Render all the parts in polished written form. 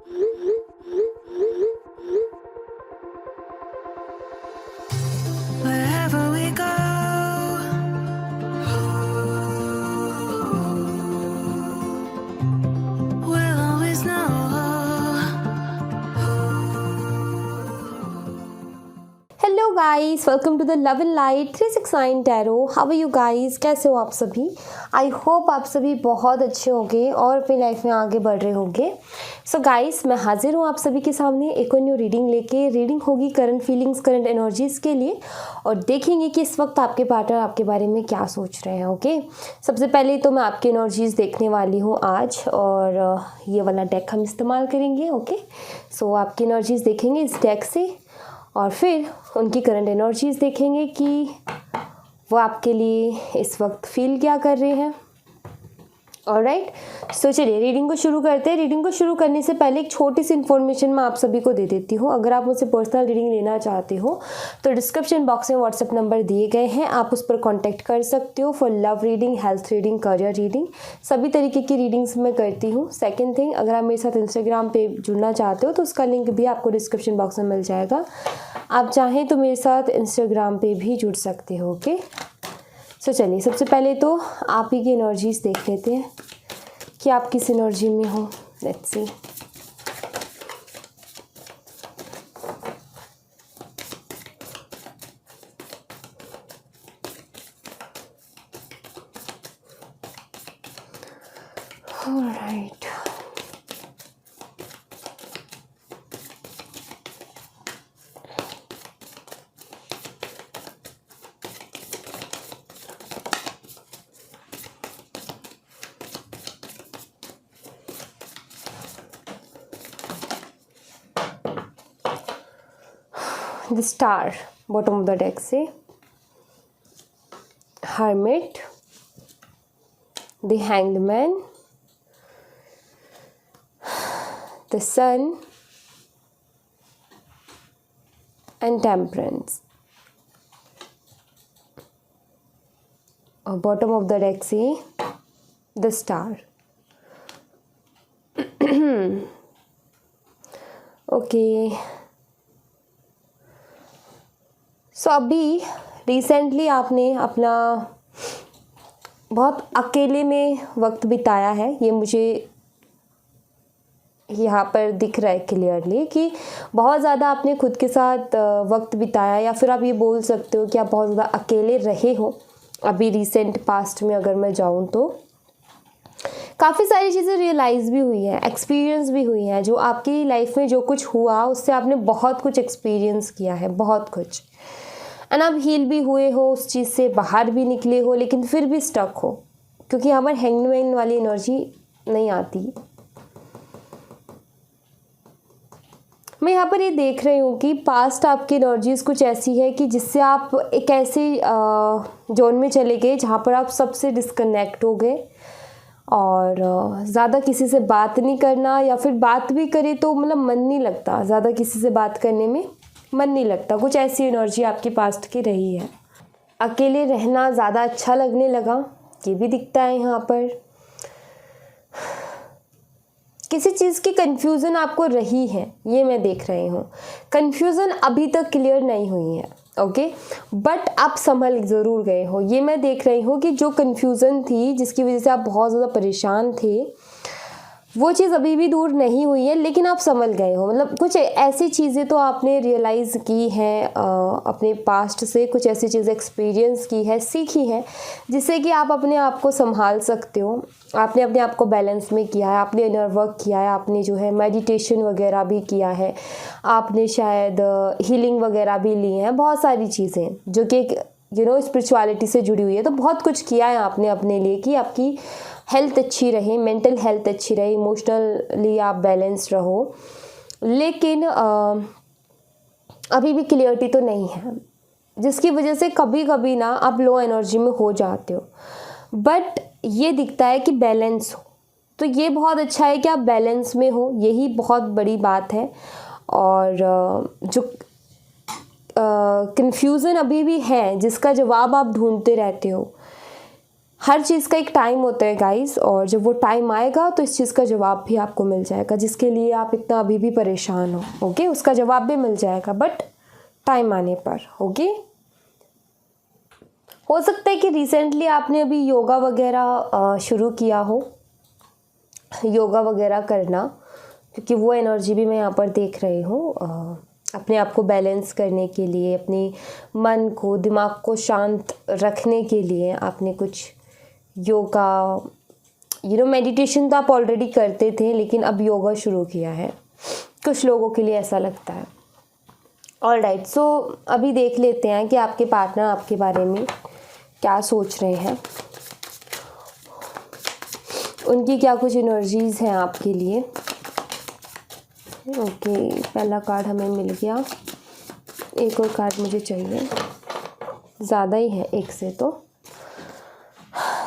Wherever we go, we'll always know. Hello guys, welcome to the love and light 369 tarot. How are you guys? कैसे हो आप सभी? I hope आप सभी बहुत अच्छे होंगे और अपनी लाइफ में आगे बढ़ रहे होंगे। सो गाइस, मैं हाजिर हूँ आप सभी के सामने एक और न्यू रीडिंग लेके। रीडिंग होगी करंट फीलिंग्स, करंट एनर्जीज़ के लिए, और देखेंगे कि इस वक्त आपके पार्टनर आपके बारे में क्या सोच रहे हैं। ओके, सबसे पहले तो मैं आपकी एनर्जीज़ देखने वाली हूँ आज, और ये वाला डेक हम इस्तेमाल करेंगे। ओके, सो आपकी एनर्जीज़ देखेंगे इस डेक से, और फिर उनकी करंट एनर्जीज़ देखेंगे कि वो आपके लिए इस वक्त फील क्या कर रहे हैं। ऑलराइट, सो चलिए रीडिंग को शुरू करते हैं। रीडिंग को शुरू करने से पहले एक छोटी सी इन्फॉर्मेशन मैं आप सभी को दे देती हूँ। अगर आप मुझसे पर्सनल रीडिंग लेना चाहते हो तो डिस्क्रिप्शन बॉक्स में व्हाट्सएप नंबर दिए गए हैं, आप उस पर कांटेक्ट कर सकते हो for love reading, health reading, career reading, सभी तरीके की रीडिंग्स मैं करती हूँ। सेकेंड थिंग, अगर आप मेरे साथ इंस्टाग्राम पे जुड़ना चाहते हो तो उसका लिंक भी आपको डिस्क्रिप्शन बॉक्स में मिल जाएगा। आप चाहें तो मेरे साथ इंस्टाग्राम पे भी जुड़ सकते हो। ओके, सो चलिए सबसे पहले तो आप ही की एनर्जीज देख लेते हैं कि आप किस एनर्जी में हो। Let's see. Alright, the star bottom of the deck से, hermit, the hanged man, the sun and temperance। और bottom of the deck से the star। ओके, सो अभी रिसेंटली आपने अपना बहुत अकेले में वक्त बिताया है, ये मुझे यहाँ पर दिख रहा है क्लियरली कि बहुत ज़्यादा आपने खुद के साथ वक्त बिताया, या फिर आप ये बोल सकते हो कि आप बहुत ज़्यादा अकेले रहे हो। अभी रिसेंट पास्ट में अगर मैं जाऊँ तो काफ़ी सारी चीज़ें रियलाइज़ भी हुई हैं, एक्सपीरियंस भी हुई हैं। जो आपकी लाइफ में जो कुछ हुआ उससे आपने बहुत कुछ एक्सपीरियंस किया है, बहुत कुछ, एंड आप हील भी हुए हो, उस चीज़ से बाहर भी निकले हो, लेकिन फिर भी स्टक हो, क्योंकि हमारे हैंगमैन वाली एनर्जी नहीं आती। मैं यहाँ पर ये देख रही हूँ कि पास्ट आपकी एनर्जीज़ कुछ ऐसी है कि जिससे आप एक ऐसे जोन में चले गए जहाँ पर आप सबसे डिस्कनेक्ट हो गए, और ज़्यादा किसी से बात नहीं करना, या फिर बात भी करे तो मतलब मन नहीं लगता, ज़्यादा किसी से बात करने में मन नहीं लगता। कुछ ऐसी एनर्जी आपकी पास्ट की रही है। अकेले रहना ज़्यादा अच्छा लगने लगा, ये भी दिखता है यहाँ पर। किसी चीज़ की कंफ्यूजन आपको रही है, ये मैं देख रही हूँ। कंफ्यूजन अभी तक क्लियर नहीं हुई है, ओके, बट आप संभल ज़रूर गए हो। ये मैं देख रही हूँ कि जो कंफ्यूजन थी, जिसकी वजह से आप बहुत ज़्यादा परेशान थे, वो चीज़ अभी भी दूर नहीं हुई है, लेकिन आप संभल गए हो। मतलब कुछ ऐसी चीज़ें तो आपने रियलाइज़ की हैं अपने पास्ट से, कुछ ऐसी चीज़ें एक्सपीरियंस की है, सीखी है, जिससे कि आप अपने आप को संभाल सकते हो। आपने अपने आप को बैलेंस में किया है, आपने इनर वर्क किया है, आपने जो है मेडिटेशन वगैरह भी किया है, आपने शायद हीलिंग वगैरह भी ली हैं, बहुत सारी चीज़ें जो कि स्पिरिचुअलिटी से जुड़ी हुई है। तो बहुत कुछ किया है आपने अपने लिए कि आपकी हेल्थ अच्छी रहे, मेंटल हेल्थ अच्छी रहे, इमोशनली आप बैलेंस रहो, लेकिन अभी भी क्लियरिटी तो नहीं है, जिसकी वजह से कभी कभी ना आप लो एनर्जी में हो जाते हो। बट ये दिखता है कि बैलेंस हो, तो ये बहुत अच्छा है कि आप बैलेंस में हो, यही बहुत बड़ी बात है। और जो कन्फ्यूज़न अभी भी है, जिसका जवाब आप ढूंढते रहते हो, हर चीज़ का एक टाइम होता है गाइस, और जब वो टाइम आएगा तो इस चीज़ का जवाब भी आपको मिल जाएगा, जिसके लिए आप इतना अभी भी परेशान हो। ओके, उसका जवाब भी मिल जाएगा, बट टाइम आने पर। ओके, हो सकता है कि रिसेंटली आपने अभी योगा वगैरह शुरू किया हो, योगा वगैरह करना, क्योंकि वो एनर्जी भी मैं यहाँ पर देख रही हूँ। अपने आप को बैलेंस करने के लिए, अपने मन को, दिमाग को शांत रखने के लिए आपने कुछ योगा, मेडिटेशन तो आप ऑलरेडी करते थे, लेकिन अब योगा शुरू किया है। कुछ लोगों के लिए ऐसा लगता है। ऑलराइट, सो अभी देख लेते हैं कि आपके पार्टनर आपके बारे में क्या सोच रहे हैं, उनकी क्या कुछ एनर्जीज़ हैं आपके लिए। ओके, पहला कार्ड हमें मिल गया, एक और कार्ड मुझे चाहिए, ज़्यादा ही है एक से। तो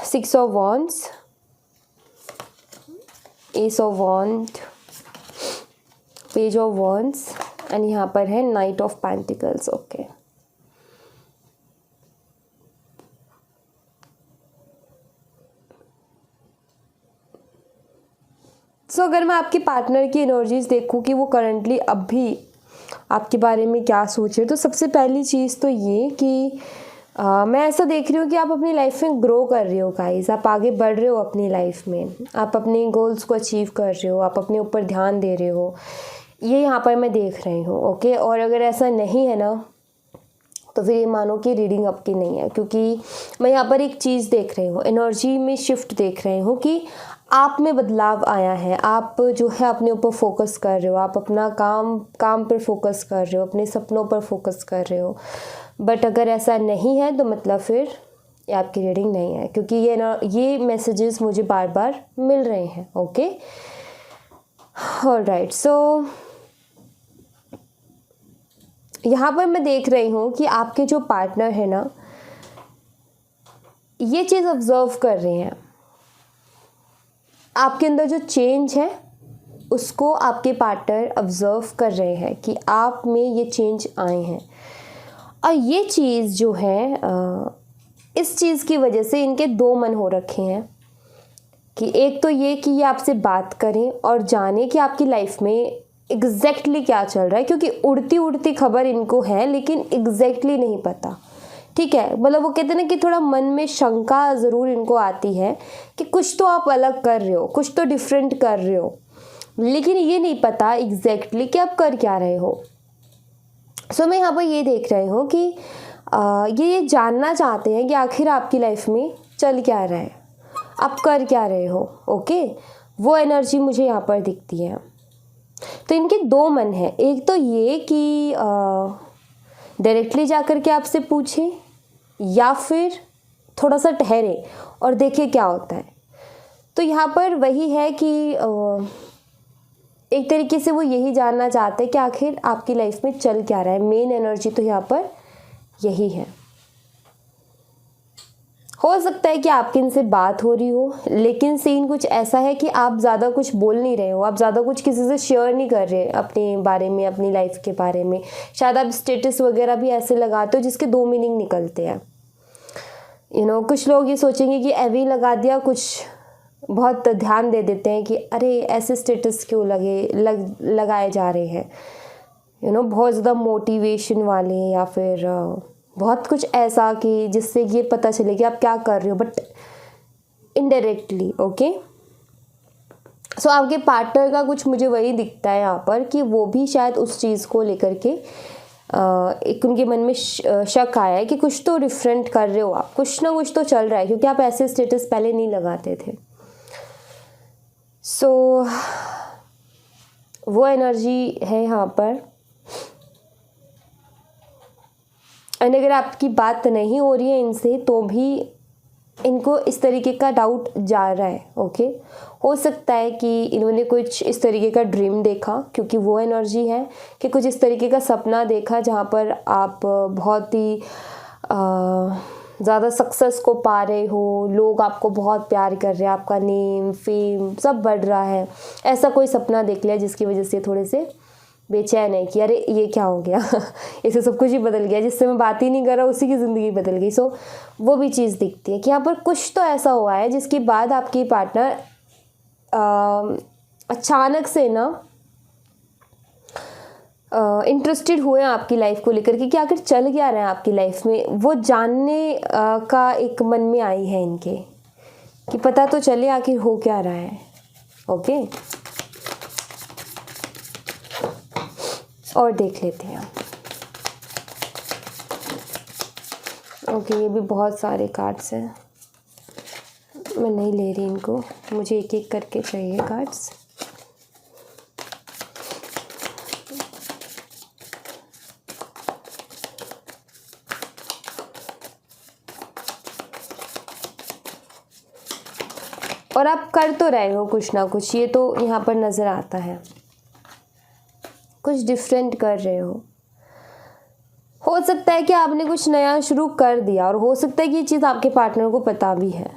6 of wands, ace of wand, page of wands, and यहाँ पर है knight of pentacles. Okay, so अगर मैं आपके पार्टनर की एनर्जीज देखूं कि वो करंटली अब भी आपके बारे में क्या सोच रहे, तो सबसे पहली चीज़ तो ये कि मैं ऐसा देख रही हूँ कि आप अपनी लाइफ में ग्रो कर रहे हो गाइस, आप आगे बढ़ रहे हो अपनी लाइफ में, आप अपने गोल्स को अचीव कर रहे हो, आप अपने ऊपर ध्यान दे रहे हो, ये यहाँ पर मैं देख रही हूँ। ओके, और अगर ऐसा नहीं है ना, तो फिर ये मानो कि रीडिंग आपकी नहीं है, क्योंकि मैं यहाँ पर एक चीज़ देख रही हूँ, एनर्जी में शिफ्ट देख रही हूँ कि आप में बदलाव आया है। आप जो है अपने ऊपर फोकस कर रहे हो, आप अपना काम पर फोकस कर रहे हो, अपने सपनों पर फोकस कर रहे हो। बट अगर ऐसा नहीं है तो मतलब फिर ये आपकी रीडिंग नहीं है, क्योंकि ये मैसेजेस मुझे बार बार मिल रहे हैं। ओके, ऑलराइट, सो यहाँ पर मैं देख रही हूँ कि आपके जो पार्टनर है ना, ये चीज़ ऑब्जर्व कर रहे हैं, आपके अंदर जो चेंज है उसको आपके पार्टनर ऑब्जर्व कर रहे हैं कि आप में ये चेंज आए हैं। और ये चीज़ जो है, इस चीज़ की वजह से इनके दो मन हो रखे हैं कि एक तो ये कि ये आपसे बात करें और जाने कि आपकी लाइफ में एग्जैक्टली क्या चल रहा है, क्योंकि उड़ती उड़ती खबर इनको है लेकिन एग्जैक्टली नहीं पता। ठीक है, मतलब वो कहते हैं ना कि थोड़ा मन में शंका ज़रूर इनको आती है कि कुछ तो आप अलग कर रहे हो, कुछ तो डिफरेंट कर रहे हो, लेकिन ये नहीं पता एग्जैक्टली कि आप कर क्या रहे हो। सो मैं यहाँ पर ये देख रही हूँ कि ये जानना चाहते हैं कि आखिर आपकी लाइफ में चल क्या रहा है, आप कर क्या रहे हो। ओके, वो एनर्जी मुझे यहाँ पर दिखती है। तो इनके दो मन हैं, एक तो ये कि डायरेक्टली जाकर के आपसे पूछें, या फिर थोड़ा सा ठहरे और देखें क्या होता है। तो यहाँ पर वही है कि एक तरीके से वो यही जानना चाहते हैं कि आखिर आपकी लाइफ में चल क्या रहा है। मेन एनर्जी तो यहाँ पर यही है। हो सकता है कि आपकी इनसे बात हो रही हो, लेकिन सीन कुछ ऐसा है कि आप ज़्यादा कुछ बोल नहीं रहे हो, आप ज़्यादा कुछ किसी से शेयर नहीं कर रहे अपने बारे में, अपनी लाइफ के बारे में। शायद आप स्टेटस वगैरह भी ऐसे लगाते हो जिसके दो मीनिंग निकलते हैं। कुछ लोग ये सोचेंगे कि एवी लगा दिया, कुछ बहुत ध्यान दे देते हैं कि अरे ऐसे स्टेटस क्यों लगाए जा रहे हैं, बहुत ज़्यादा मोटिवेशन वाले, या फिर बहुत कुछ ऐसा कि जिससे ये पता चले कि आप क्या कर रहे हो, बट इनडायरेक्टली। ओके, सो आपके पार्टनर का कुछ मुझे वही दिखता है यहाँ पर कि वो भी शायद उस चीज़ को लेकर के एक उनके मन में शक आया है कि कुछ तो डिफरेंट कर रहे हो आप, कुछ ना कुछ तो चल रहा है, क्योंकि आप ऐसे स्टेटस पहले नहीं लगाते थे। सो वो एनर्जी है यहाँ पर। और अगर आपकी बात नहीं हो रही है इनसे, तो भी इनको इस तरीके का डाउट जा रहा है। ओके, हो सकता है कि इन्होंने कुछ इस तरीके का ड्रीम देखा, क्योंकि वो एनर्जी है कि कुछ इस तरीके का सपना देखा जहाँ पर आप बहुत ही ज़्यादा सक्सेस को पा रहे हो, लोग आपको बहुत प्यार कर रहे हैं, आपका नेम फेम सब बढ़ रहा है। ऐसा कोई सपना देख लिया जिसकी वजह से थोड़े से बेचैन है कि अरे ये क्या हो गया इसे सब कुछ ही बदल गया, जिससे मैं बात ही नहीं कर रहा उसी की ज़िंदगी बदल गई। सो वो भी चीज़ दिखती है कि यहाँ पर कुछ तो ऐसा हुआ है जिसके बाद आपकी पार्टनर अचानक से ना इंटरेस्टेड हुए हैं आपकी लाइफ को लेकर के कि आखिर चल क्या रहा है आपकी लाइफ में, वो जानने का एक मन में आई है इनके कि पता तो चले आखिर हो क्या रहा है। ओके, और देख लेते हैं। ओके, ये भी बहुत सारे कार्ड्स हैं, मैं नहीं ले रही इनको, मुझे एक एक करके चाहिए कार्ड्स। और आप कर तो रहे हो कुछ ना कुछ, ये तो यहाँ पर नज़र आता है, कुछ डिफरेंट कर रहे हो सकता है कि आपने कुछ नया शुरू कर दिया और हो सकता है कि ये चीज़ आपके पार्टनर को पता भी है,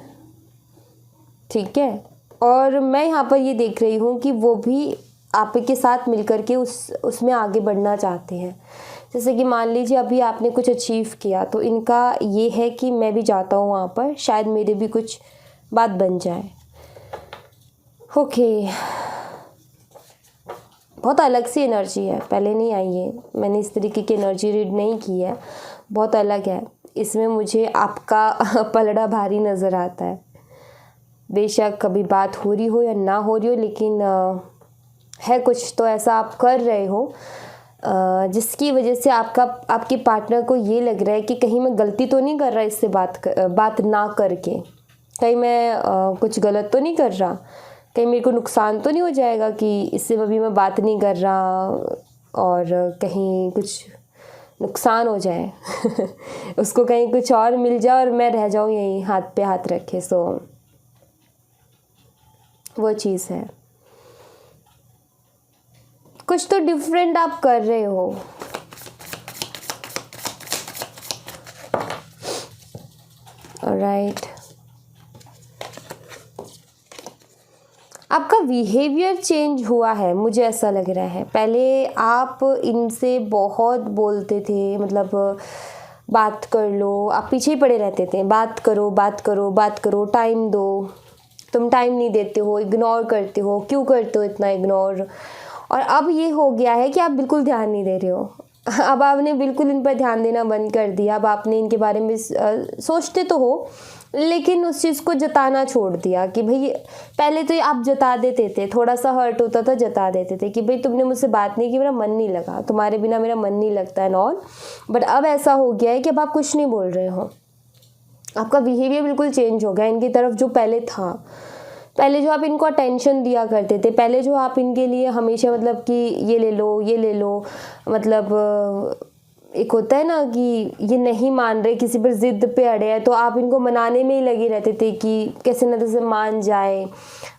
ठीक है। और मैं यहाँ पर ये देख रही हूँ कि वो भी आपके साथ मिलकर के उसमें आगे बढ़ना चाहते हैं। जैसे कि मान लीजिए अभी आपने कुछ अचीव किया तो इनका ये है कि मैं भी जाता हूँ वहाँ पर, शायद मेरे भी कुछ बात बन जाए। ओके, बहुत अलग सी एनर्जी है, पहले नहीं आई है, मैंने इस तरीके की एनर्जी रीड नहीं की है, बहुत अलग है। इसमें मुझे आपका पलड़ा भारी नज़र आता है, बेशक कभी बात हो रही हो या ना हो रही हो, लेकिन है कुछ तो ऐसा आप कर रहे हो जिसकी वजह से आपके पार्टनर को ये लग रहा है कि कहीं मैं गलती तो नहीं कर रहा इससे बात ना करके, कहीं मैं कुछ गलत तो नहीं कर रहा, कहीं मेरे को नुकसान तो नहीं हो जाएगा कि इससे अभी मैं बात नहीं कर रहा और कहीं कुछ नुकसान हो जाए उसको कहीं कुछ और मिल जाए और मैं रह जाऊँ यहीं हाथ पे हाथ रखे। सो वो चीज़ है, कुछ तो डिफरेंट आप कर रहे हो। ऑलराइट, आपका बिहेवियर चेंज हुआ है, मुझे ऐसा लग रहा है। पहले आप इनसे बहुत बोलते थे, मतलब बात कर लो, आप पीछे ही पड़े रहते थे, बात करो बात करो बात करो, टाइम दो, तुम टाइम नहीं देते हो, इग्नोर करते हो, क्यों करते हो इतना इग्नोर। और अब ये हो गया है कि आप बिल्कुल ध्यान नहीं दे रहे हो, अब आपने बिल्कुल इन पर ध्यान देना बंद कर दिया। अब आपने इनके बारे में सोचते तो हो लेकिन उस चीज़ को जताना छोड़ दिया कि भाई, पहले तो ये आप जता देते थे, थोड़ा सा हर्ट होता था जता देते थे कि भाई तुमने मुझसे बात नहीं की, मेरा मन नहीं लगा, तुम्हारे बिना मेरा मन नहीं लगता है ऑल। बट अब ऐसा हो गया है कि अब आप कुछ नहीं बोल रहे हो, आपका बिहेवियर बिल्कुल चेंज हो गया इनकी तरफ जो पहले था। पहले जो आप इनको अटेंशन दिया करते थे, पहले जो आप इनके लिए हमेशा मतलब कि ये ले लो ये ले लो, मतलब एक होता है ना कि ये नहीं मान रहे, किसी पर ज़िद पे अड़े हैं, तो आप इनको मनाने में ही लगे रहते थे कि कैसे न कैसे मान जाए,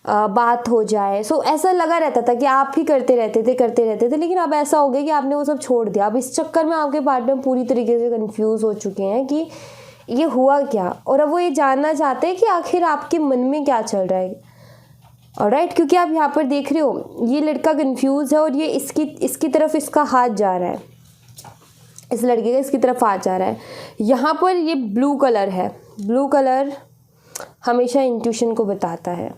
बात हो जाए। सो ऐसा लगा रहता था कि आप ही करते रहते थे। लेकिन अब ऐसा हो गया कि आपने वो सब छोड़ दिया। अब इस चक्कर में आपके पार्टनर पूरी तरीके से कंफ्यूज हो चुके हैं कि ये हुआ क्या, और अब वो ये जानना चाहते हैं कि आखिर आपके मन में क्या चल रहा है। ऑलराइट, क्योंकि आप यहाँ पर देख रहे हो ये लड़का कंफ्यूज है और ये इसकी तरफ इसका हाथ जा रहा है, इस लड़के का इसकी तरफ हाथ जा रहा है। यहाँ पर ये ब्लू कलर है, ब्लू कलर हमेशा इंट्यूशन को बताता है,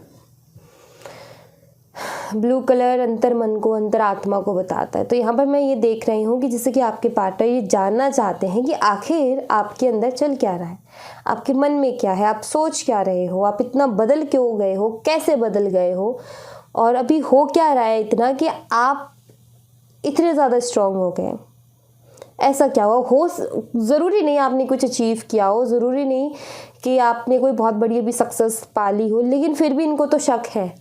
ब्लू कलर अंतर मन को, अंतर आत्मा को बताता है। तो यहाँ पर मैं ये देख रही हूँ कि जैसे कि आपके पार्टनर ये जानना चाहते हैं कि आखिर आपके अंदर चल क्या रहा है, आपके मन में क्या है, आप सोच क्या रहे हो, आप इतना बदल क्यों गए हो, कैसे बदल गए हो, और अभी हो क्या रहा है इतना कि आप इतने ज़्यादा स्ट्रांग हो गए। ऐसा क्या हो ज़रूरी नहीं आपने कुछ अचीव किया हो, ज़रूरी नहीं कि आपने कोई बहुत बड़ी अभी सक्सेस पाली हो, लेकिन फिर भी इनको तो शक है।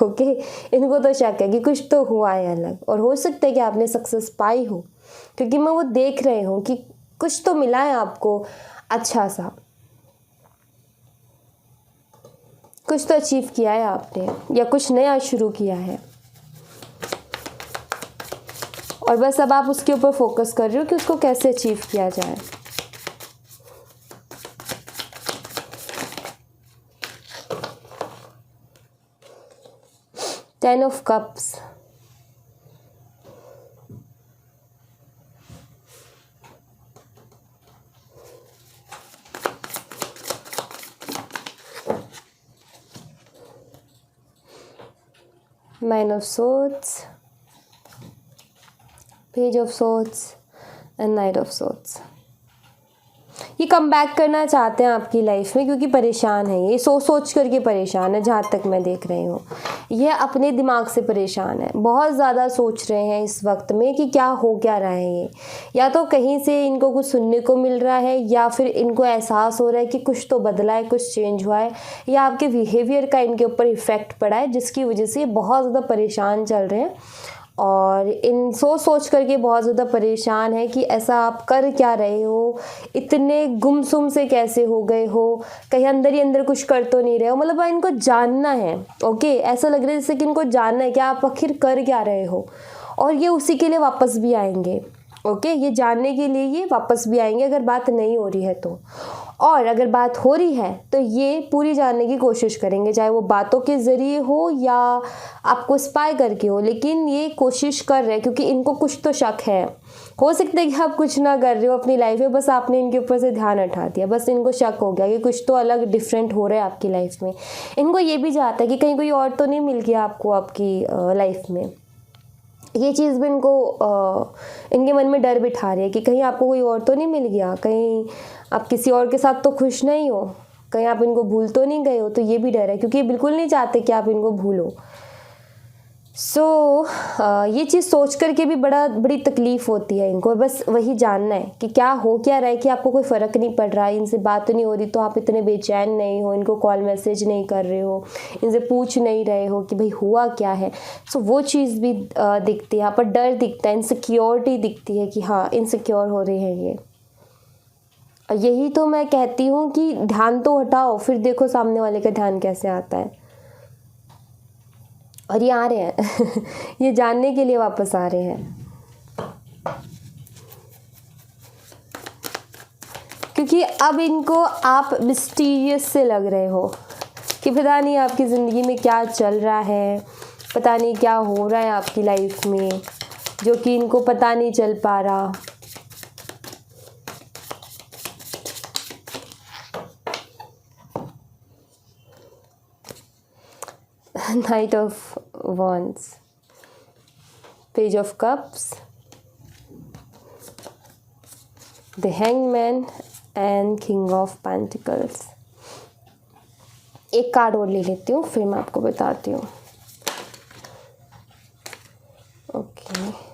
ओके, इनको तो शक है कि कुछ तो हुआ है अलग, और हो सकता है कि आपने सक्सेस पाई हो, क्योंकि मैं वो देख रही हूँ कि कुछ तो मिला है आपको अच्छा सा, कुछ तो अचीव किया है आपने या कुछ नया शुरू किया है, और बस अब आप उसके ऊपर फोकस कर रहे हो कि उसको कैसे अचीव किया जाए। Ten of cups, Nine of Swords, Page of Swords and Knight of Swords. ये कम बैक करना चाहते हैं आपकी लाइफ में क्योंकि परेशान है, ये सोच सोच करके परेशान है। जहाँ तक मैं देख रही हूँ ये अपने दिमाग से परेशान है, बहुत ज़्यादा सोच रहे हैं इस वक्त में कि क्या हो क्या रहा है। ये या तो कहीं से इनको कुछ सुनने को मिल रहा है या फिर इनको एहसास हो रहा है कि कुछ तो बदला है, कुछ चेंज हुआ है, या आपके बिहेवियर का इनके ऊपर इफ़ेक्ट पड़ा है जिसकी वजह से ये बहुत ज़्यादा परेशान चल रहे हैं। और इन सोच करके बहुत ज़्यादा परेशान है कि ऐसा आप कर क्या रहे हो, इतने गुमसुम से कैसे हो गए हो, कहीं अंदर ही अंदर कुछ कर तो नहीं रहे हो। मतलब इनको जानना है, ओके, ऐसा लग रहा है जैसे कि इनको जानना है कि आप आखिर कर क्या रहे हो, और ये उसी के लिए वापस भी आएंगे। ओके, ये जानने के लिए ये वापस भी आएंगे अगर बात नहीं हो रही है तो। और अगर बात हो रही है तो ये पूरी जानने की कोशिश करेंगे, चाहे वो बातों के ज़रिए हो या आपको स्पाई करके हो, लेकिन ये कोशिश कर रहे हैं क्योंकि इनको कुछ तो शक है। हो सकता है कि आप कुछ ना कर रहे हो अपनी लाइफ में, बस आपने इनके ऊपर से ध्यान हटा दिया, बस इनको शक हो गया कि कुछ तो अलग डिफरेंट हो रहा है आपकी लाइफ में। इनको ये भी चाहता है कि कहीं कोई और तो नहीं मिल गया आपको आपकी लाइफ में। ये चीज़ भी इनको इनके मन में डर बिठा रही है कि कहीं आपको कोई और तो नहीं मिल गया, कहीं आप किसी और के साथ तो खुश नहीं हो, कहीं आप इनको भूल तो नहीं गए हो। तो ये भी डर है क्योंकि ये बिल्कुल नहीं चाहते कि आप इनको भूलो। ये चीज़ सोच करके भी बड़ी तकलीफ़ होती है इनको। बस वही जानना है कि क्या हो क्या रहा है, कि आपको कोई फ़र्क नहीं पड़ रहा है, इनसे बात नहीं हो रही तो आप इतने बेचैन नहीं हो, इनको कॉल मैसेज नहीं कर रहे हो, इनसे पूछ नहीं रहे हो कि भाई हुआ क्या है। वो चीज़ भी दिखती है, यहाँ पर डर दिखता है, इनसिक्योरिटी दिखती है कि हाँ इनसिक्योर हो रहे हैं ये। यही तो मैं कहती हूँ कि ध्यान तो हटाओ, फिर देखो सामने वाले का ध्यान कैसे आता है। और ये आ रहे हैं ये जानने के लिए वापस आ रहे हैं क्योंकि अब इनको आप मिस्टीरियस से लग रहे हो कि पता नहीं आपकी ज़िंदगी में क्या चल रहा है, पता नहीं क्या हो रहा है आपकी लाइफ में, जो कि इनको पता नहीं चल पा रहा। Knight of Wands, Page of Cups, The Hangman and King of Pentacles। एक कार्ड और ले लेती हूँ फिर मैं आपको बताती हूँ। Okay,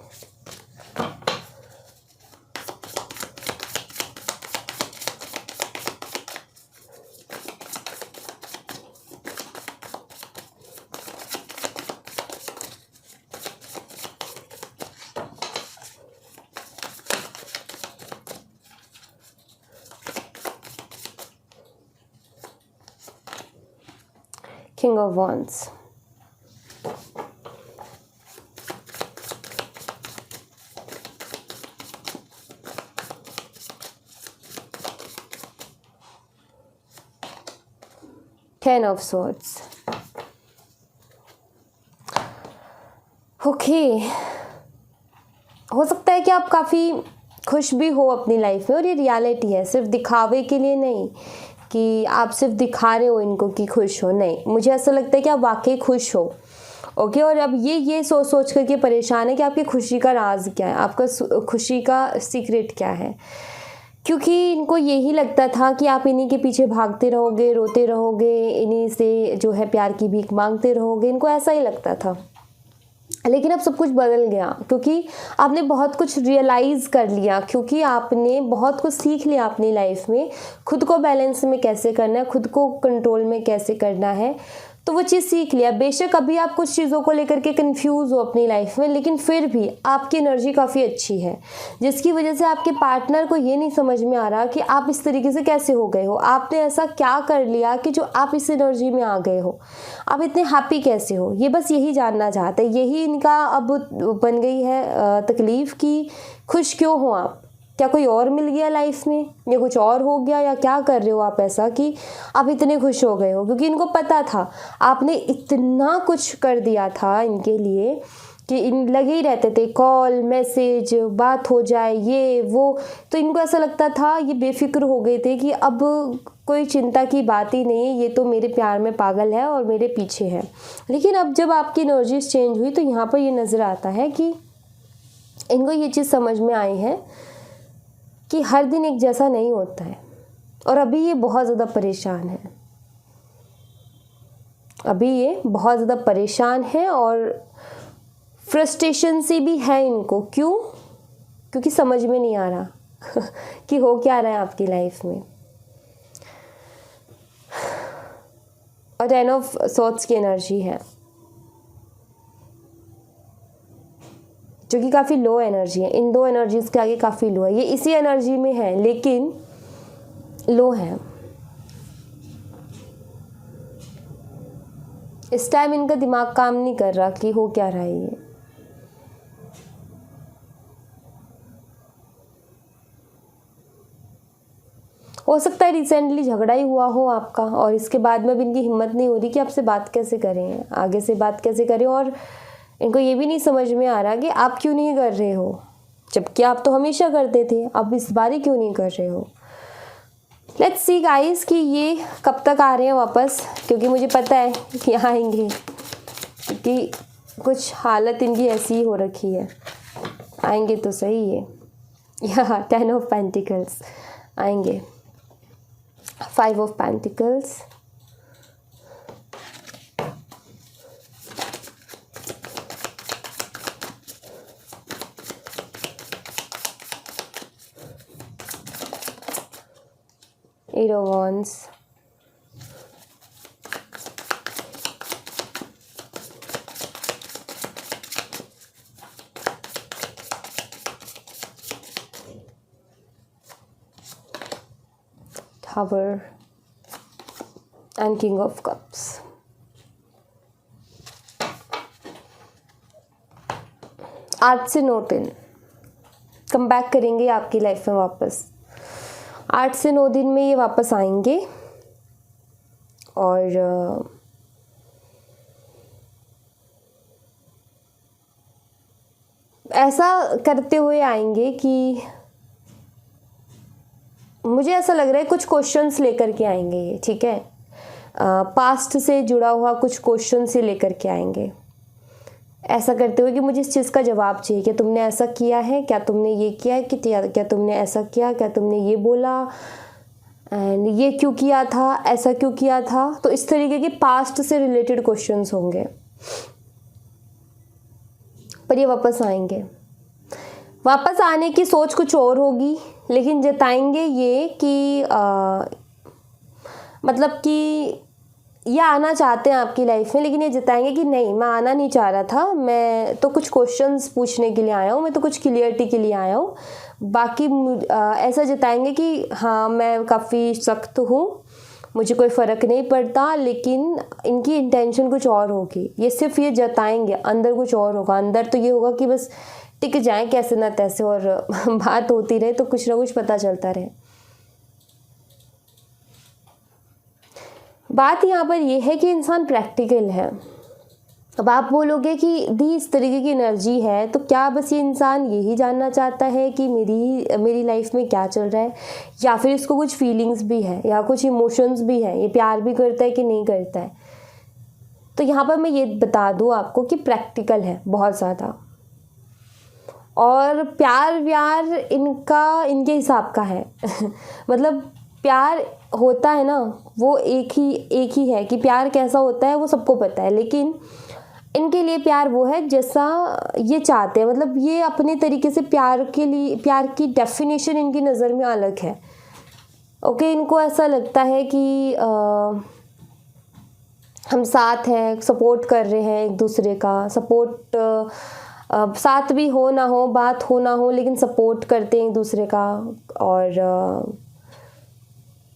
King of Wands, Ten of Swords। Okay, हो सकता है कि आप काफ़ी खुश भी हो अपनी लाइफ में और ये रियलिटी है, सिर्फ दिखावे के लिए नहीं कि आप सिर्फ दिखा रहे हो इनको कि खुश हो, नहीं, मुझे ऐसा लगता है कि आप वाकई खुश हो। ओके, और अब ये सोच करके परेशान है कि आपकी खुशी का राज क्या है, आपका खुशी का सीक्रेट क्या है, क्योंकि इनको यही लगता था कि आप इन्हीं के पीछे भागते रहोगे, रोते रहोगे, इन्हीं से जो है प्यार की भीख मांगते रहोगे, इनको ऐसा ही लगता था। लेकिन अब सब कुछ बदल गया क्योंकि आपने बहुत कुछ रियलाइज़ कर लिया, क्योंकि आपने बहुत कुछ सीख लिया अपनी लाइफ में, खुद को बैलेंस में कैसे करना है, खुद को कंट्रोल में कैसे करना है, तो वो चीज़ सीख लिया। बेशक अभी आप कुछ चीज़ों को लेकर के कंफ्यूज हो अपनी लाइफ में, लेकिन फिर भी आपकी एनर्जी काफ़ी अच्छी है, जिसकी वजह से आपके पार्टनर को ये नहीं समझ में आ रहा कि आप इस तरीके से कैसे हो गए हो, आपने ऐसा क्या कर लिया कि जो आप इस एनर्जी में आ गए हो, आप इतने हैप्पी कैसे हो, ये बस यही जानना चाहते हैं। यही इनका अब बन गई है तकलीफ़ कि खुश क्यों हो आप, क्या कोई और मिल गया लाइफ में, या कुछ और हो गया, या क्या कर रहे हो आप ऐसा कि आप इतने खुश हो गए हो। क्योंकि इनको पता था आपने इतना कुछ कर दिया था इनके लिए कि इन लगे ही रहते थे, कॉल मैसेज बात हो जाए ये वो। तो इनको ऐसा लगता था, ये बेफिक्र हो गए थे कि अब कोई चिंता की बात ही नहीं है, ये तो मेरे प्यार में पागल है और मेरे पीछे है। लेकिन अब जब आपकी एनर्जीज चेंज हुई तो यहाँ पर ये नज़र आता है कि इनको ये चीज़ समझ में आई है कि हर दिन एक जैसा नहीं होता है। और अभी ये बहुत ज़्यादा परेशान है, अभी ये बहुत ज़्यादा परेशान है और फ्रस्ट्रेशन से भी है इनको। क्यों? क्योंकि समझ में नहीं आ रहा कि हो क्या रहा है आपकी लाइफ में। और 10 ऑफ सॉर्ड्स की एनर्जी है जो कि काफ़ी लो एनर्जी है। इन दो एनर्जीज के आगे काफ़ी लो है। ये इसी एनर्जी में है लेकिन लो है। इस टाइम इनका दिमाग काम नहीं कर रहा कि हो क्या रहा है ये। हो सकता है रिसेंटली झगड़ा ही हुआ हो आपका और इसके बाद में अब इनकी हिम्मत नहीं हो रही कि आपसे बात कैसे करें, आगे से बात कैसे करें। और इनको ये भी नहीं समझ में आ रहा कि आप क्यों नहीं कर रहे हो, जबकि आप तो हमेशा करते थे, अब इस बार ही क्यों नहीं कर रहे हो। लेट्स सी गाइस कि ये कब तक आ रहे हैं वापस, क्योंकि मुझे पता है कि यहाँ आएंगे, क्योंकि कुछ हालत इनकी ऐसी ही हो रखी है। आएंगे तो सही है। यहाँ 10 ऑफ पेंटिकल्स आएंगे, 5 of pentacles, Eight of Wands, Tower and King of Cups. 8 से 9 दिन कम बैक करेंगे आपकी लाइफ में वापस। 8 से 9 दिन में ये वापस आएंगे और ऐसा करते हुए आएंगे कि मुझे ऐसा लग रहा है कुछ क्वेश्चंस लेकर के आएंगे ये, ठीक है। पास्ट से जुड़ा हुआ कुछ क्वेश्चन से लेकर के आएंगे, ऐसा करते हुए कि मुझे इस चीज़ का जवाब चाहिए। क्या तुमने ऐसा किया है, क्या तुमने ये किया है, कि क्या तुमने ऐसा किया, क्या तुमने ये बोला, एंड ये क्यों किया था, ऐसा क्यों किया था। तो इस तरीके के पास्ट से रिलेटेड क्वेश्चंस होंगे, पर ये वापस आएंगे। वापस आने की सोच कुछ और होगी, लेकिन जताएंगे ये कि मतलब कि ये आना चाहते हैं आपकी लाइफ में, लेकिन ये जताएंगे कि नहीं, मैं आना नहीं चाह रहा था, मैं तो कुछ क्वेश्चंस पूछने के लिए आया हूँ, मैं तो कुछ क्लियरिटी के लिए आया हूँ। बाकी ऐसा जताएंगे कि हाँ मैं काफ़ी सख्त हूँ, मुझे कोई फ़र्क नहीं पड़ता, लेकिन इनकी इंटेंशन कुछ और होगी। ये सिर्फ ये जताएंगे, अंदर कुछ और होगा। अंदर तो ये होगा कि बस टिक जाए कैसे ना तैसे और बात होती रहे, तो कुछ ना कुछ पता चलता रहे। बात यहाँ पर ये है कि इंसान प्रैक्टिकल है। अब आप बोलोगे कि दी इस तरीके की एनर्जी है, तो क्या बस ये इंसान यही जानना चाहता है कि मेरी लाइफ में क्या चल रहा है, या फिर इसको कुछ फीलिंग्स भी है या कुछ इमोशंस भी है, ये प्यार भी करता है कि नहीं करता है। तो यहाँ पर मैं ये बता दूँ आपको कि प्रैक्टिकल है बहुत ज़्यादा, और प्यार व्यार इनके हिसाब का है मतलब प्यार होता है ना, वो एक ही है कि प्यार कैसा होता है वो सबको पता है, लेकिन इनके लिए प्यार वो है जैसा ये चाहते हैं। मतलब ये अपने तरीके से प्यार की डेफिनेशन इनकी नज़र में अलग है। ओके, इनको ऐसा लगता है कि हम साथ हैं, सपोर्ट कर रहे हैं एक दूसरे का, सपोर्ट साथ भी हो ना हो, बात हो ना हो, लेकिन सपोर्ट करते हैं एक दूसरे का। और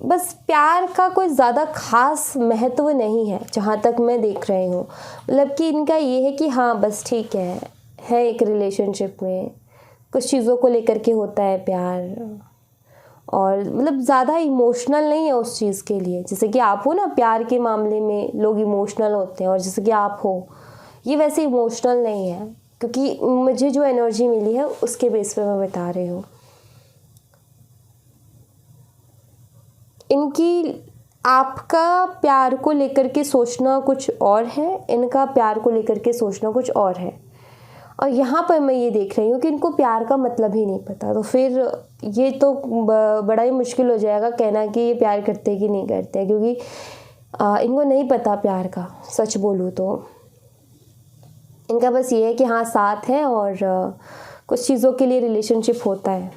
बस प्यार का कोई ज़्यादा खास महत्व नहीं है जहाँ तक मैं देख रही हूँ। मतलब कि इनका ये है कि हाँ बस ठीक है एक रिलेशनशिप में कुछ चीज़ों को लेकर के होता है प्यार, और मतलब ज़्यादा इमोशनल नहीं है उस चीज़ के लिए। जैसे कि आप हो ना, प्यार के मामले में लोग इमोशनल होते हैं, और जैसे कि आप हो, ये वैसे इमोशनल नहीं है। क्योंकि मुझे जो एनर्जी मिली है उसके बेस पे मैं बता रही हूँ। इनकी आपका प्यार को लेकर के सोचना कुछ और है, इनका प्यार को लेकर के सोचना कुछ और है। और यहाँ पर मैं ये देख रही हूँ कि इनको प्यार का मतलब ही नहीं पता, तो फिर ये तो बड़ा ही मुश्किल हो जाएगा कहना कि ये प्यार करते कि नहीं करते, क्योंकि इनको नहीं पता प्यार का। सच बोलूँ तो इनका बस ये है कि हाँ साथ है और कुछ चीज़ों के लिए रिलेशनशिप होता है,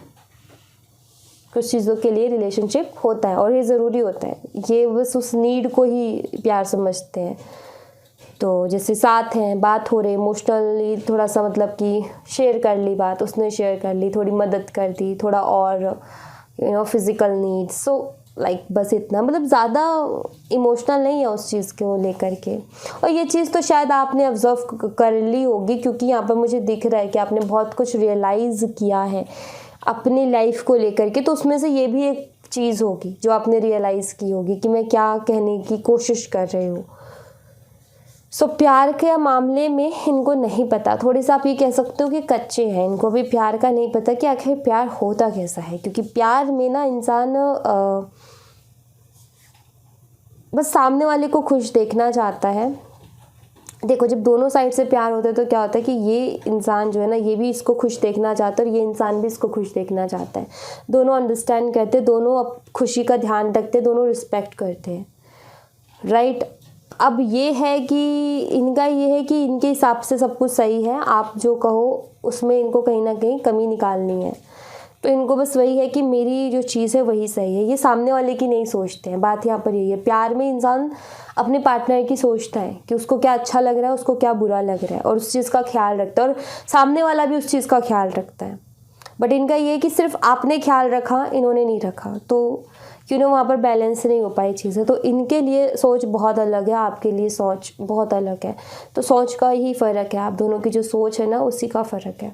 कुछ चीज़ों के लिए रिलेशनशिप होता है और ये ज़रूरी होता है। ये बस उस नीड को ही प्यार समझते हैं। तो जैसे साथ हैं, बात हो रही, इमोशनली थोड़ा सा मतलब कि शेयर कर ली बात, उसने शेयर कर ली, थोड़ी मदद कर दी, थोड़ा और फिज़िकल नीड्स, सो लाइक बस इतना, मतलब ज़्यादा इमोशनल नहीं है उस चीज़ को लेकर के। और ये चीज़ तो शायद आपने ऑब्जर्व कर ली होगी, क्योंकि यहाँ पर मुझे दिख रहा है कि आपने बहुत कुछ रियलाइज़ किया है अपनी लाइफ को लेकर के। तो उसमें से ये भी एक चीज़ होगी जो आपने रियलाइज़ की होगी कि मैं क्या कहने की कोशिश कर रही हूँ। सो प्यार के मामले में इनको नहीं पता, थोड़ी सा आप ये कह सकते हो कि कच्चे हैं, इनको भी प्यार का नहीं पता कि आखिर प्यार होता कैसा है। क्योंकि प्यार में ना इंसान बस सामने वाले को खुश देखना चाहता है। देखो जब दोनों साइड से प्यार होता है तो क्या होता है कि ये इंसान जो है ना, ये भी इसको खुश देखना चाहता है और ये इंसान भी इसको खुश देखना चाहता है। दोनों अंडरस्टैंड करते, दोनों खुशी का ध्यान रखते, दोनों रिस्पेक्ट करते हैं, राइट। अब ये है कि इनका ये है कि इनके हिसाब से सब कुछ सही है, आप जो कहो उसमें इनको कहीं ना कहीं कमी निकालनी है। तो इनको बस वही है कि मेरी जो चीज़ है वही सही है, ये सामने वाले की नहीं सोचते हैं। बात यहाँ पर यही है, प्यार में इंसान अपने पार्टनर की सोचता है कि उसको क्या अच्छा लग रहा है, उसको क्या बुरा लग रहा है, और उस चीज़ का ख्याल रखता है, और सामने वाला भी उस चीज़ का ख्याल रखता है। बट इनका ये है कि सिर्फ आपने ख्याल रखा, इन्होंने नहीं रखा, तो वहाँ पर बैलेंस नहीं हो पाई चीज़ें। तो इनके लिए सोच बहुत अलग है, आपके लिए सोच बहुत अलग है। तो सोच का ही फ़र्क है, आप दोनों की जो सोच है ना उसी का फ़र्क है।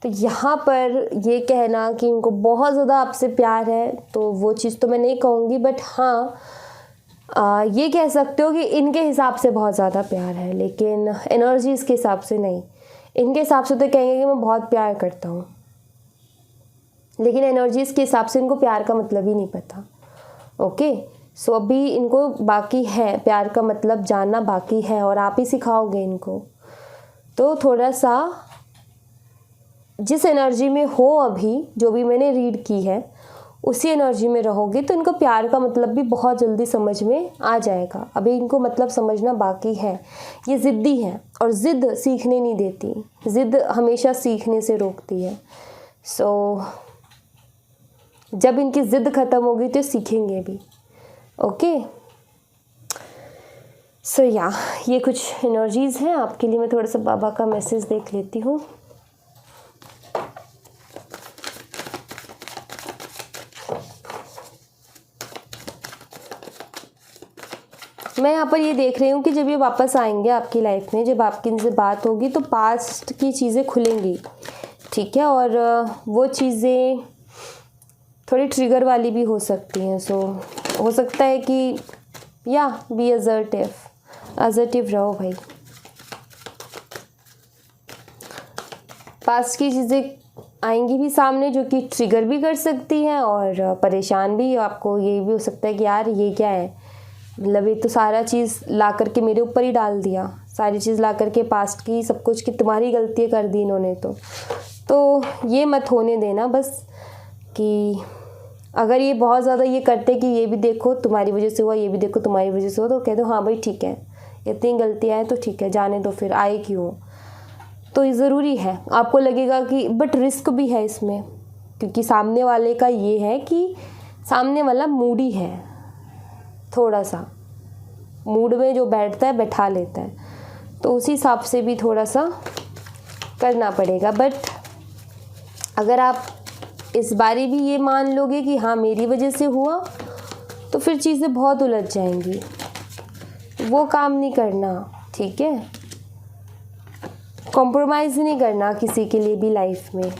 तो यहाँ पर ये कहना कि इनको बहुत ज़्यादा आपसे प्यार है, तो वो चीज़ तो मैं नहीं कहूँगी, बट हाँ ये कह सकते हो कि इनके हिसाब से बहुत ज़्यादा प्यार है, लेकिन एनर्जीज़ के हिसाब से नहीं। इनके हिसाब से तो कहेंगे कि मैं बहुत प्यार करता हूँ, लेकिन एनर्जीज़ के हिसाब से इनको प्यार का मतलब ही नहीं पता। ओके, सो अभी इनको बाकी है, प्यार का मतलब जानना बाकी है, और आप ही सिखाओगे इनको। तो थोड़ा सा जिस एनर्जी में हो अभी, जो भी मैंने रीड की है उसी एनर्जी में रहोगे तो इनको प्यार का मतलब भी बहुत जल्दी समझ में आ जाएगा। अभी इनको मतलब समझना बाकी है। ये ज़िद्दी हैं और ज़िद सीखने नहीं देती, ज़िद हमेशा सीखने से रोकती है। सो जब इनकी ज़िद ख़त्म होगी तो सीखेंगे भी। ओके, सो ये कुछ एनर्जीज़ हैं आपके लिए। मैं थोड़ा सा बाबा का मैसेज देख लेती हूँ। मैं यहाँ पर ये देख रही हूँ कि जब ये वापस आएंगे आपकी लाइफ में, जब आपकी इनसे बात होगी तो पास्ट की चीज़ें खुलेंगी, ठीक है। और वो चीज़ें थोड़ी ट्रिगर वाली भी हो सकती हैं। सो हो सकता है कि बी असर्टिव रहो भाई। पास्ट की चीज़ें आएंगी भी सामने जो कि ट्रिगर भी कर सकती हैं और परेशान भी। आपको ये भी हो सकता है कि यार ये क्या है, मतलब ये तो सारा चीज़ ला करके मेरे ऊपर ही डाल दिया, सारी चीज़ ला करके पास्ट की सब कुछ कि तुम्हारी गलतियाँ कर दी इन्होंने। तो ये मत होने देना बस, कि अगर ये बहुत ज़्यादा ये करते कि ये भी देखो तुम्हारी वजह से हुआ, ये भी देखो तुम्हारी वजह से हुआ, तो कह दो हाँ भाई ठीक है, इतनी गलतियाँ हैं तो ठीक है, जाने दो, फिर आए क्यों। तो ये ज़रूरी है, आपको लगेगा कि बट रिस्क भी है इसमें, क्योंकि सामने वाले का ये है कि सामने वाला मूडी है, थोड़ा सा मूड में जो बैठता है बैठा लेता है, तो उसी हिसाब से भी थोड़ा सा करना पड़ेगा। बट अगर आप इस बारी भी ये मान लोगे कि हाँ मेरी वजह से हुआ, तो फिर चीज़ें बहुत उलझ जाएंगी। वो काम नहीं करना, ठीक है। कॉम्प्रोमाइज़ नहीं करना किसी के लिए भी लाइफ में,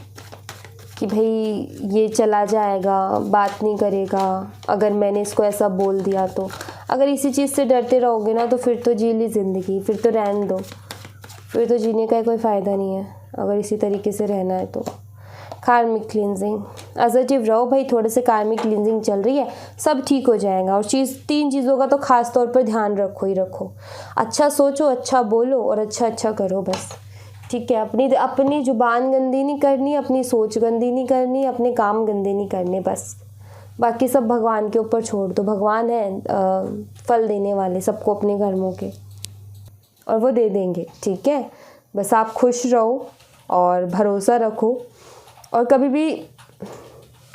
कि भाई ये चला जाएगा, बात नहीं करेगा, अगर मैंने इसको ऐसा बोल दिया तो। अगर इसी चीज़ से डरते रहोगे ना तो फिर तो जी ली ज़िंदगी, फिर तो रहने दो, फिर तो जीने का कोई फ़ायदा नहीं है अगर इसी तरीके से रहना है तो। कार्मिक क्लिनजिंग, असर्टिव रहो भाई, थोड़े से कार्मिक क्लिनजिंग चल रही है, सब ठीक हो जाएगा। और 3 चीज़ों का तो ख़ास तौर पर ध्यान रखो ही रखो। अच्छा सोचो, अच्छा बोलो और अच्छा करो बस, ठीक है। अपनी ज़ुबान गंदी नहीं करनी, अपनी सोच गंदी नहीं करनी, अपने काम गंदे नहीं करने बस। बाकी सब भगवान के ऊपर छोड़ दो। भगवान है फल देने वाले सबको अपने कर्मों के, और वो दे देंगे, ठीक है। बस आप खुश रहो और भरोसा रखो और कभी भी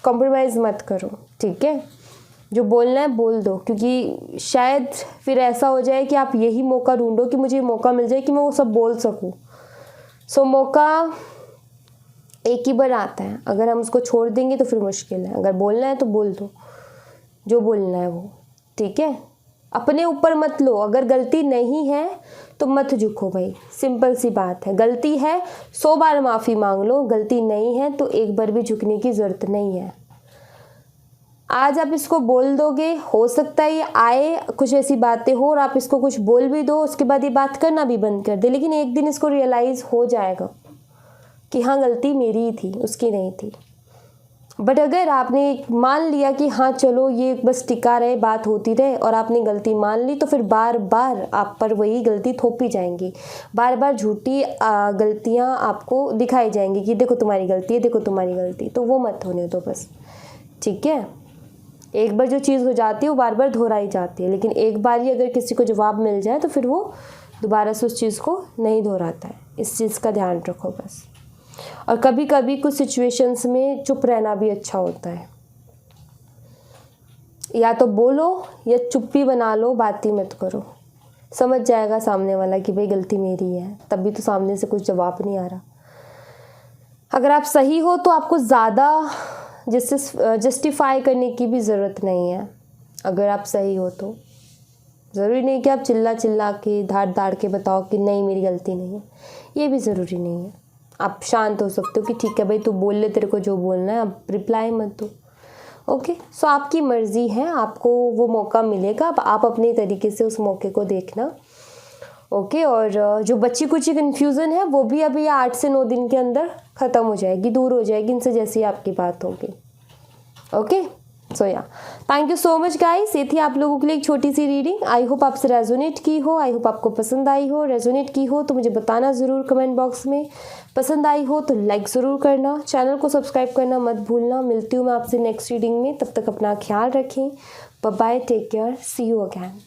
कॉम्प्रोमाइज़ मत करो, ठीक है। जो बोलना है बोल दो, क्योंकि शायद फिर ऐसा हो जाए कि आप यही मौका ढूंढो कि मुझे मौका मिल जाए कि मैं वो सब बोल सकूं। सो मौका एक ही बार आता है, अगर हम उसको छोड़ देंगे तो फिर मुश्किल है। अगर बोलना है तो बोल दो जो बोलना है वो, ठीक है। अपने ऊपर मत लो, अगर गलती नहीं है तो मत झुको भाई, सिंपल सी बात है। गलती है 100 बार माफ़ी मांग लो, गलती नहीं है तो एक बार भी झुकने की ज़रूरत नहीं है। आज आप इसको बोल दोगे, हो सकता है ये आए कुछ ऐसी बातें हो और आप इसको कुछ बोल भी दो, उसके बाद ये बात करना भी बंद कर दे, लेकिन एक दिन इसको रियलाइज़ हो जाएगा कि हाँ गलती मेरी ही थी, उसकी नहीं थी। बट अगर आपने मान लिया कि हाँ चलो ये बस टिका रहे, बात होती रहे, और आपने गलती मान ली, तो फिर बार बार आप पर वही गलती थोपी जाएंगी, बार बार झूठी गलतियाँ आपको दिखाई जाएंगी कि देखो तुम्हारी गलती है, देखो तुम्हारी गलती। तो वो मत होने दो बस, ठीक है। एक बार जो चीज़ हो जाती है वो बार बार दोहराई जाती है, लेकिन एक बार ही अगर किसी को जवाब मिल जाए तो फिर वो दोबारा से उस चीज़ को नहीं दोहराता है। इस चीज़ का ध्यान रखो बस। और कभी कभी कुछ सिचुएशंस में चुप रहना भी अच्छा होता है, या तो बोलो या चुप्पी बना लो, बात ही मत करो। समझ जाएगा सामने वाला कि भाई गलती मेरी है, तब भी तो सामने से कुछ जवाब नहीं आ रहा। अगर आप सही हो तो आपको ज़्यादा जस्टिफाई करने की भी ज़रूरत नहीं है। अगर आप सही हो तो ज़रूरी नहीं कि आप चिल्ला के धाड़ के बताओ कि नहीं मेरी गलती नहीं है, ये भी ज़रूरी नहीं है। आप शांत हो सकते हो कि ठीक है भाई तू बोल ले, तेरे को जो बोलना है, आप रिप्लाई मत दो, ओके। सो आपकी मर्ज़ी है, आपको वो मौका मिलेगा, आप अपने तरीके से उस मौके को देखना, ओके। और जो बच्ची कुछ कन्फ्यूज़न है वो भी अभी 8 से 9 दिन के अंदर ख़त्म हो जाएगी, दूर हो जाएगी इनसे, जैसी आपकी बात होगी, ओके। सो या thank you so much guys, ये थी आप लोगों के लिए एक छोटी सी रीडिंग। आई होप आपसे रेजोनेट की हो, आई होप आपको पसंद आई हो। रेजोनेट की हो तो मुझे बताना ज़रूर कमेंट बॉक्स में। पसंद आई हो तो लाइक ज़रूर करना, चैनल को सब्सक्राइब करना मत भूलना। मिलती हूँ मैं आपसे नेक्स्ट रीडिंग में, तब तक अपना ख्याल रखें। Bye bye, take care, see you again.